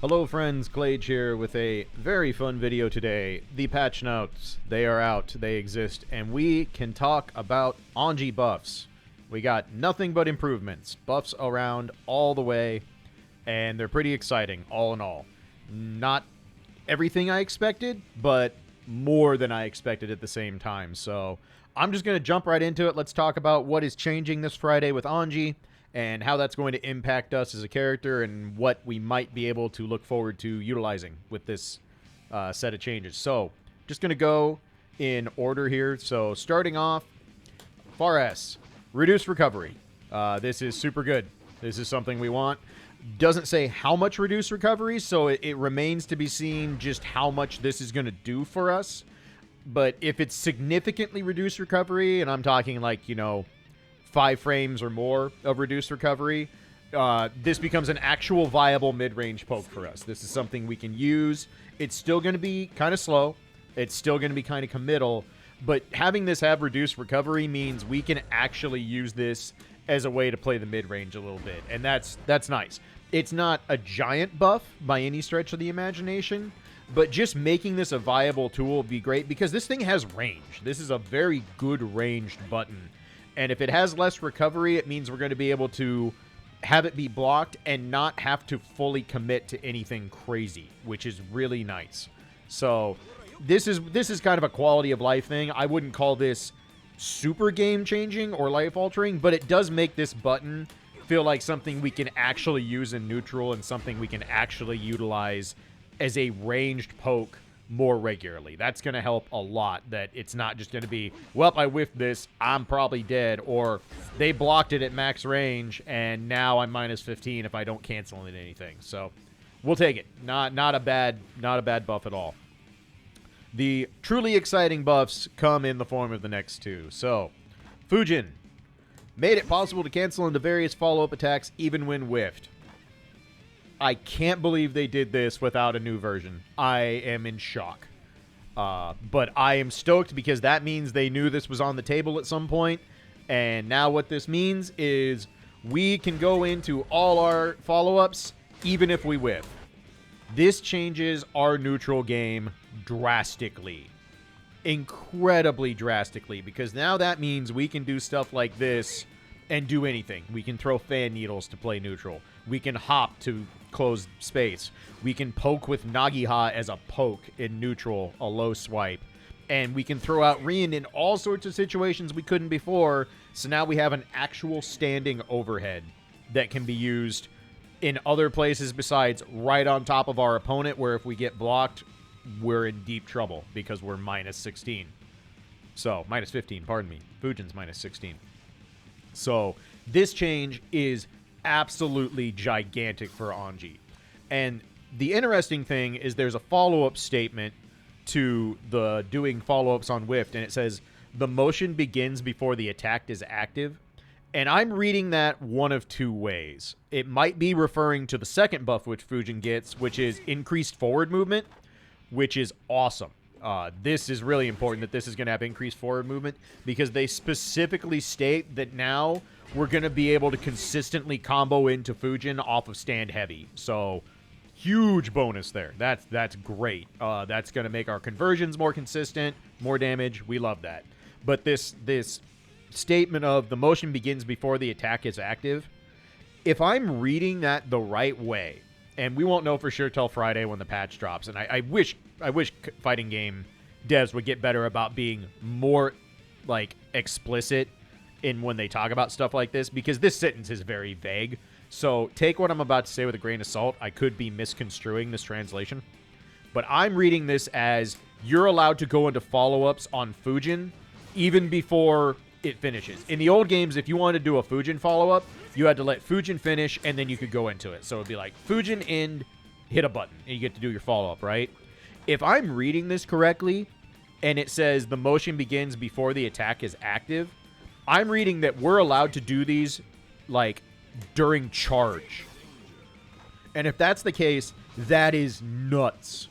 Hello friends, Clage here with a very fun video today. The patch notes, they are out, they exist, and we can talk about Anji buffs. We got nothing but improvements, buffs around all the way, and they're pretty exciting, all in all. Not everything I expected, but more than I expected at the same time. So I'm just going to jump right into it. Let's talk about what is changing this Friday with Anji, and how that's going to impact us as a character and what we might be able to look forward to utilizing with this set of changes. So, just going to go in order here. So, starting off, far S, reduced recovery. This is super good. This is something we want. Doesn't say how much reduced recovery, so it remains to be seen just how much this is going to do for us. But if it's significantly reduced recovery, and I'm talking like, 5 frames or more of reduced recovery, this becomes an actual viable mid-range poke for us. This is something we can use. It's still going to be kind of slow. It's still going to be kind of committal. But having this have reduced recovery means we can actually use this as a way to play the mid-range a little bit. And that's nice. It's not a giant buff by any stretch of the imagination, but just making this a viable tool would be great because this thing has range. This is a very good ranged button. And if it has less recovery, it means we're going to be able to have it be blocked and not have to fully commit to anything crazy, which is really nice. So this is kind of a quality of life thing. I wouldn't call this super game-changing or life-altering, but it does make this button feel like something we can actually use in neutral and something we can actually utilize as a ranged poke more regularly. That's going to help a lot, that it's not just going to be, well, I whiffed this, I'm probably dead, or they blocked it at max range and now I'm minus 15 if I don't cancel it anything. So we'll take it. Not a bad buff at all. The truly exciting buffs come in the form of the next two. So Fujin made it possible to cancel into various follow-up attacks even when whiffed. I can't believe they did this without a new version. I am in shock. But I am stoked because that means they knew this was on the table at some point. And now what this means is we can go into all our follow-ups even if we whiff. This changes our neutral game drastically. Incredibly drastically. Because now that means we can do stuff like this and do anything. We can throw fan needles to play neutral. We can hop to close space. We can poke with Nagiha as a poke in neutral, a low swipe. And we can throw out Rien in all sorts of situations we couldn't before. So now we have an actual standing overhead that can be used in other places besides right on top of our opponent, where if we get blocked, we're in deep trouble because we're minus 16. So, minus 15, pardon me. Fujin's minus 16. So, this change is absolutely gigantic for Anji. And the interesting thing is there's a follow-up statement to the doing follow-ups on whiffed, and it says, the motion begins before the attack is active. And I'm reading that one of two ways. It might be referring to the second buff which Fujin gets, which is increased forward movement, which is awesome. This is really important that this is going to have increased forward movement because they specifically state that now we're going to be able to consistently combo into Fujin off of stand heavy. So, huge bonus there. That's great. That's going to make our conversions more consistent, more damage. We love that. But this statement of the motion begins before the attack is active, if I'm reading that the right way, and we won't know for sure till Friday when the patch drops, and I wish fighting game devs would get better about being more, like, explicit in when they talk about stuff like this, because this sentence is very vague. So take what I'm about to say with a grain of salt. I could be misconstruing this translation. But I'm reading this as you're allowed to go into follow-ups on Fujin even before it finishes. In the old games, if you wanted to do a Fujin follow-up, you had to let Fujin finish, and then you could go into it. So it'd be like, Fujin end, hit a button, and you get to do your follow-up, right? If I'm reading this correctly, and it says the motion begins before the attack is active, I'm reading that we're allowed to do these, like, during charge. And if that's the case, that is nuts.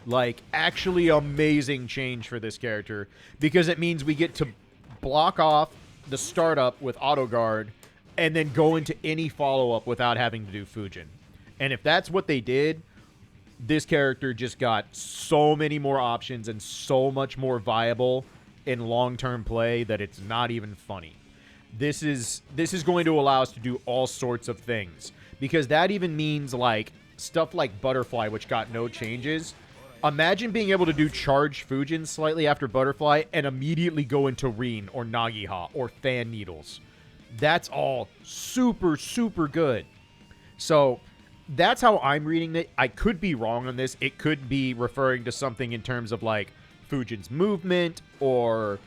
Like, actually amazing change for this character, because it means we get to block off the startup with auto guard and then go into any follow-up without having to do Fujin. And if that's what they did, this character just got so many more options and so much more viable in long-term play that it's not even funny. This is going to allow us to do all sorts of things, because that even means like stuff like Butterfly, which got no changes. Imagine being able to do charge Fujin slightly after Butterfly and immediately go into Rin or Nagiha or Fan Needles. That's all super, super good. So that's how I'm reading it. I could be wrong on this. It could be referring to something in terms of like Fujin's movement or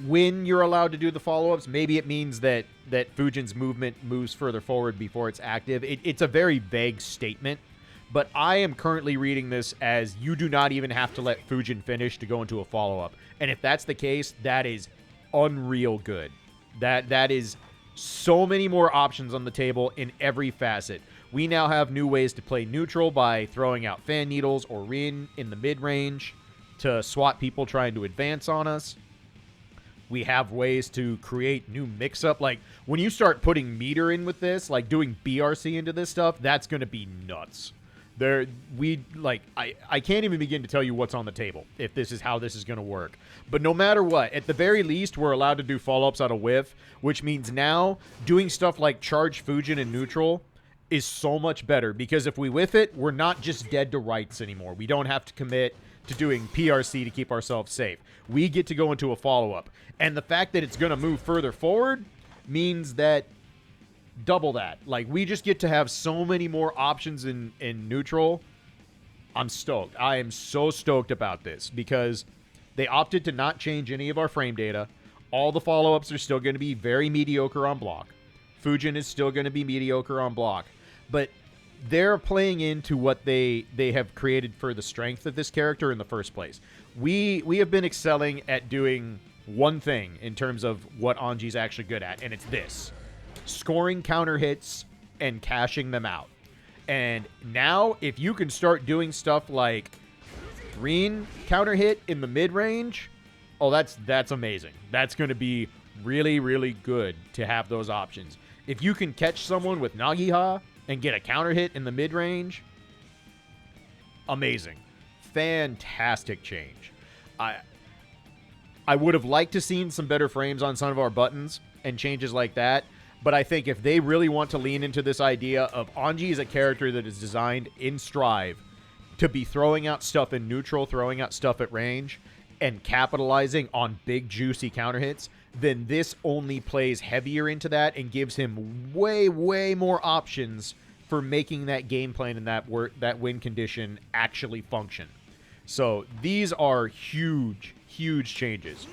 when you're allowed to do the follow-ups. Maybe it means that Fujin's movement moves further forward before it's active. It's a very vague statement, but I am currently reading this as you do not even have to let Fujin finish to go into a follow-up. And if that's the case, that is unreal good. That is so many more options on the table in every facet. We now have new ways to play neutral by throwing out Fan Needles or Rin in the mid-range to swat people trying to advance on us. We have ways to create new mix-up. Like, when you start putting meter in with this, like doing BRC into this stuff, that's going to be nuts. I can't even begin to tell you what's on the table if this is how this is going to work. But no matter what, at the very least, we're allowed to do follow-ups out of whiff, which means now doing stuff like charge Fujin in neutral is so much better, because if we whiff it, we're not just dead to rights anymore. We don't have to commit to doing PRC to keep ourselves safe. We get to go into a follow-up. And the fact that it's going to move further forward means that double that. Like, we just get to have so many more options in neutral. I'm stoked. I am so stoked about this, because they opted to not change any of our frame data. All the follow-ups are still going to be very mediocre on block. Fujin is still going to be mediocre on block. But they're playing into what they have created for the strength of this character in the first place. We have been excelling at doing one thing in terms of what Anji's actually good at, and it's this: scoring counter hits and cashing them out. And now, if you can start doing stuff like green counter hit in the mid-range, oh, that's amazing. That's going to be really, really good to have those options. If you can catch someone with Nagiha and get a counter hit in the mid-range, amazing. Fantastic change. I would have liked to seen some better frames on some of our buttons and changes like that, but I think if they really want to lean into this idea of Anji is a character that is designed in Strive to be throwing out stuff in neutral, throwing out stuff at range, and capitalizing on big, juicy counter hits, then this only plays heavier into that and gives him way, way more options for making that game plan and that win condition actually function. So these are huge, huge changes.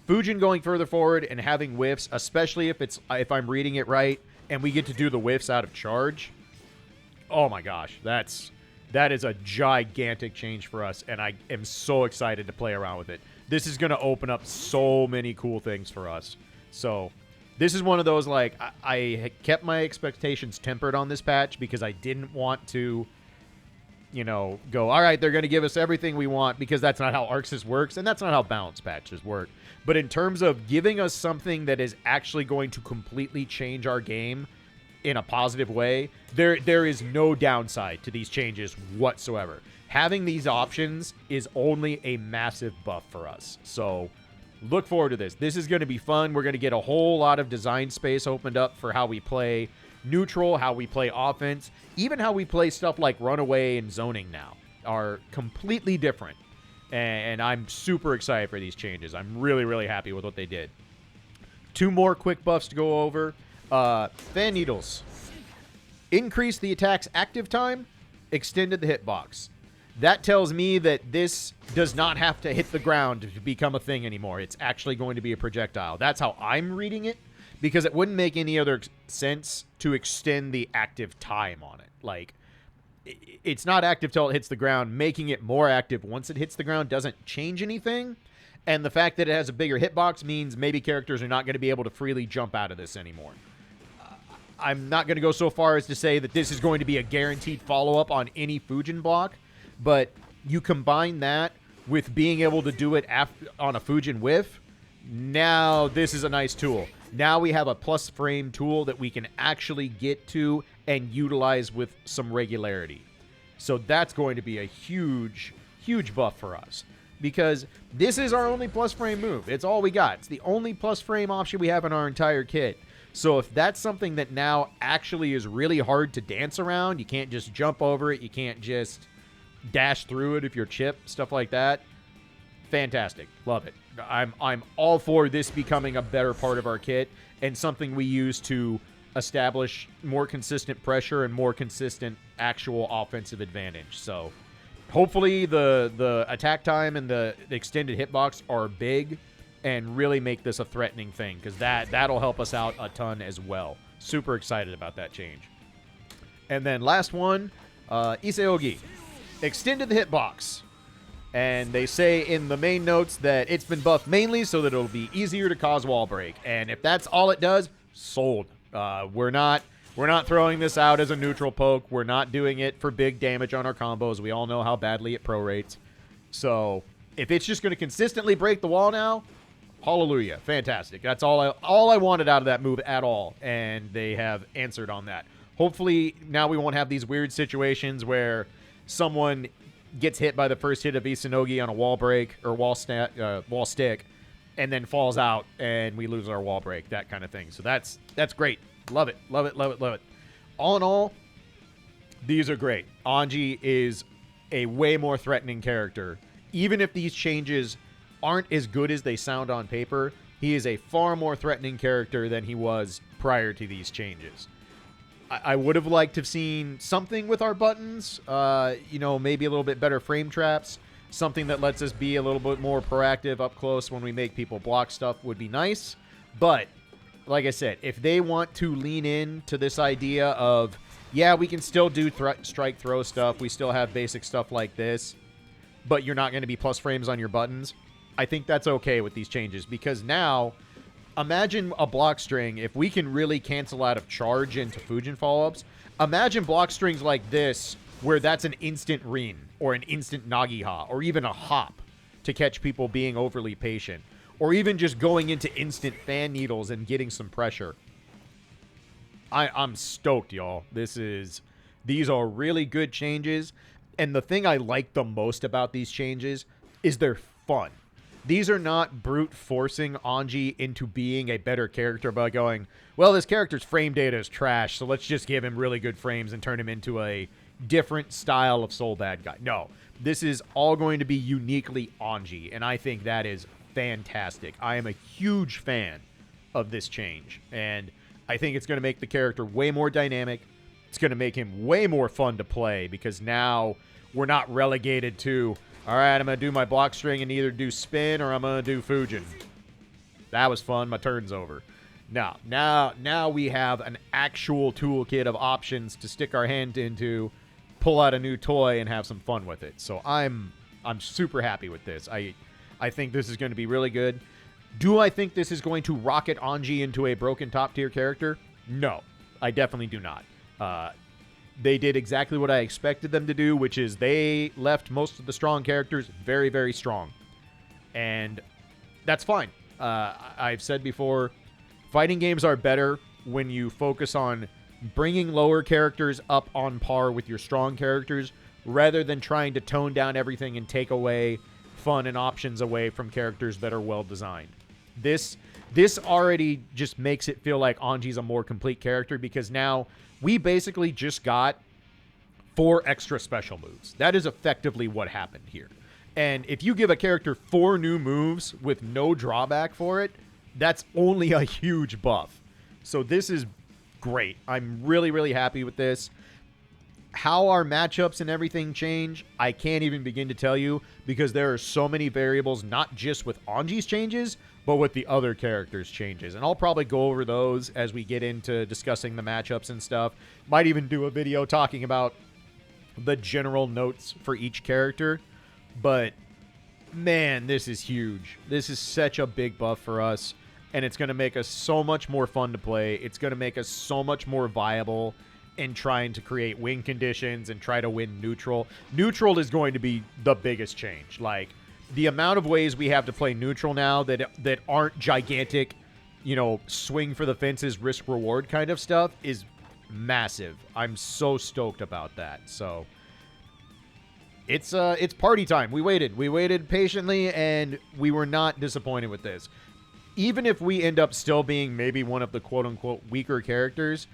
Fujin going further forward and having whiffs, especially if I'm reading it right, and we get to do the whiffs out of charge. Oh my gosh, that is a gigantic change for us, and I am so excited to play around with it. This is going to open up so many cool things for us. So this is one of those, like, I kept my expectations tempered on this patch because I didn't want to, go, all right, they're going to give us everything we want, because that's not how ArcSys works, and that's not how balance patches work. But in terms of giving us something that is actually going to completely change our game in a positive way, there is no downside to these changes whatsoever. Having these options is only a massive buff for us. So look forward to this. This is going to be fun. We're going to get a whole lot of design space opened up for how we play neutral, how we play offense, even how we play stuff like runaway and zoning now are completely different. And I'm super excited for these changes. I'm really, really happy with what they did. Two more quick buffs to go over. Fan Needles. Increase the attack's active time, extended the hitbox. That tells me that this does not have to hit the ground to become a thing anymore. It's actually going to be a projectile. That's how I'm reading it, because it wouldn't make any other sense to extend the active time on it. Like, it's not active till it hits the ground. Making it more active once it hits the ground doesn't change anything. And the fact that it has a bigger hitbox means maybe characters are not going to be able to freely jump out of this anymore. I'm not going to go so far as to say that this is going to be a guaranteed follow-up on any Fujin block, but you combine that with being able to do it on a Fujin whiff, now this is a nice tool. Now we have a plus frame tool that we can actually get to and utilize with some regularity. So that's going to be a huge, huge buff for us. Because this is our only plus frame move. It's all we got. It's the only plus frame option we have in our entire kit. So if that's something that now actually is really hard to dance around, you can't just jump over it, you can't just dash through it if you're Chip, stuff like that. Fantastic. Love it. I'm all for this becoming a better part of our kit and something we use to establish more consistent pressure and more consistent actual offensive advantage. So hopefully the attack time and the extended hitbox are big and really make this a threatening thing, because that'll help us out a ton as well. Super excited about that change. And then last one, Iseogi. Extended the hitbox. And they say in the main notes that it's been buffed mainly so that it'll be easier to cause wall break. And if that's all it does, sold. We're not throwing this out as a neutral poke. We're not doing it for big damage on our combos. We all know how badly it prorates. So if it's just going to consistently break the wall now, hallelujah. Fantastic. That's all I wanted out of that move at all. And they have answered on that. Hopefully now we won't have these weird situations where someone gets hit by the first hit of Isanogi on a wall break or wall stick, and then falls out, and we lose our wall break, that kind of thing. So that's great. Love it. Love it, love it, love it. All in all, these are great. Anji is a way more threatening character. Even if these changes aren't as good as they sound on paper, he is a far more threatening character than he was prior to these changes. I would have liked to have seen something with our buttons, maybe a little bit better frame traps, something that lets us be a little bit more proactive up close when we make people block stuff would be nice. But, like I said, if they want to lean in to this idea of, yeah, we can still do strike throw stuff, we still have basic stuff like this, but you're not going to be plus frames on your buttons, I think that's okay with these changes, because now imagine a block string. If we can really cancel out of charge into Fujin follow-ups, imagine block strings like this where that's an instant Rin or an instant Nagiha or even a hop to catch people being overly patient, or even just going into instant fan needles and getting some pressure. I'm stoked, y'all. These are really good changes, and the thing I like the most about these changes is they're fun. These are not brute forcing Anji into being a better character by going, well, this character's frame data is trash, so let's just give him really good frames and turn him into a different style of Soul Bad Guy. No, this is all going to be uniquely Anji, and I think that is fantastic. I am a huge fan of this change, and I think it's going to make the character way more dynamic. It's going to make him way more fun to play, because now we're not relegated to, all right, I'm going to do my block string and either do spin or I'm going to do Fujin. That was fun. My turn's over. Now we have an actual toolkit of options to stick our hand into, pull out a new toy, and have some fun with it. So I'm super happy with this. I think this is going to be really good. Do I think this is going to rocket Anji into a broken top-tier character? No, I definitely do not. They did exactly what I expected them to do, which is they left most of the strong characters very, very strong. And that's fine. I've said before, fighting games are better when you focus on bringing lower characters up on par with your strong characters, rather than trying to tone down everything and take away fun and options away from characters that are well designed. This already just makes it feel like Anji's a more complete character, because now we basically just got 4 extra special moves. That is effectively what happened here. And if you give a character 4 new moves with no drawback for it, that's only a huge buff. So this is great. I'm really, really happy with this. How our matchups and everything change, I can't even begin to tell you, because there are so many variables, not just with Anji's changes, but with the other characters' changes. And I'll probably go over those as we get into discussing the matchups and stuff. Might even do a video talking about the general notes for each character. But, man, this is huge. This is such a big buff for us, and it's going to make us so much more fun to play. It's going to make us so much more viable in trying to create win conditions and try to win neutral. Neutral is going to be the biggest change. Like, the amount of ways we have to play neutral now that aren't gigantic, swing for the fences, risk reward kind of stuff is massive. I'm so stoked about that. So It's party time. We waited patiently, and we were not disappointed with this. Even if we end up still being maybe one of the quote-unquote weaker characters,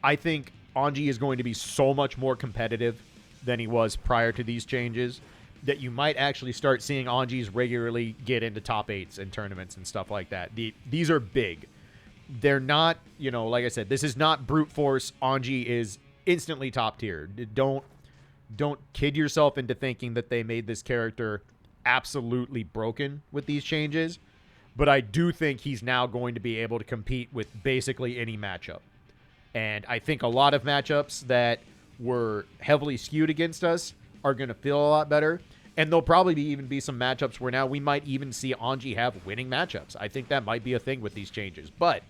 I think Anji is going to be so much more competitive than he was prior to these changes that you might actually start seeing Anjis regularly get into top 8s and tournaments and stuff like that. These are big. They're not, like I said, this is not brute force. Anji is instantly top tier. Don't kid yourself into thinking that they made this character absolutely broken with these changes. But I do think he's now going to be able to compete with basically any matchup. And I think a lot of matchups that were heavily skewed against us are going to feel a lot better. And there'll probably even be some matchups where now we might even see Anji have winning matchups. I think that might be a thing with these changes. But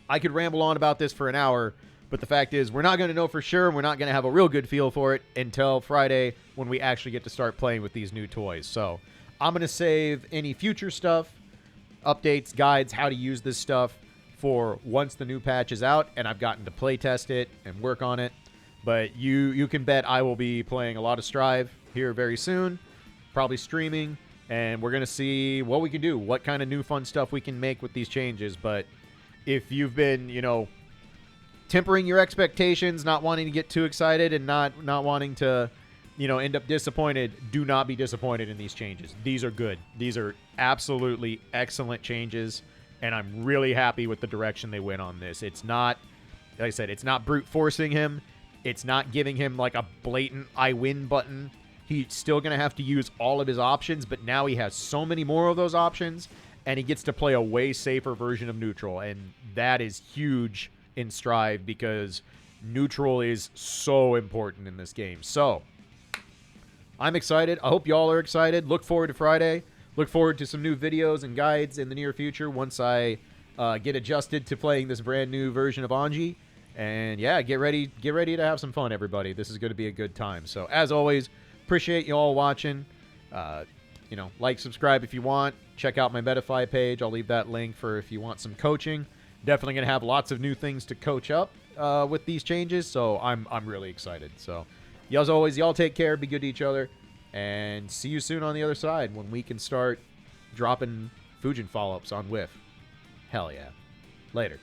I could ramble on about this for an hour, but the fact is we're not going to know for sure. We're not going to have a real good feel for it until Friday when we actually get to start playing with these new toys. So I'm going to save any future stuff, updates, guides, how to use this stuff for once the new patch is out and I've gotten to play test it and work on it. But you can bet I will be playing a lot of Strive here very soon, probably streaming, and we're going to see what we can do, what kind of new fun stuff we can make with these changes. But if you've been, tempering your expectations, not wanting to get too excited and not wanting to, end up disappointed, do not be disappointed in these changes. These are good. These are absolutely excellent changes, and I'm really happy with the direction they went on this. It's not, like I said, it's not brute forcing him. It's not giving him like a blatant I win button. He's still going to have to use all of his options, but now he has so many more of those options, and he gets to play a way safer version of neutral, and that is huge in Strive because neutral is so important in this game. So I'm excited. I hope y'all are excited. Look forward to Friday. Look forward to some new videos and guides in the near future once I get adjusted to playing this brand new version of Anji. And yeah, get ready to have some fun, everybody. This is going to be a good time. So as always, appreciate you all watching. Like, subscribe if you want. Check out my Metafy page. I'll leave that link for if you want some coaching. Definitely going to have lots of new things to coach up with these changes. So I'm really excited. So as always, y'all take care. Be good to each other. And see you soon on the other side when we can start dropping Fujin follow-ups on Whiff. Hell yeah. Later.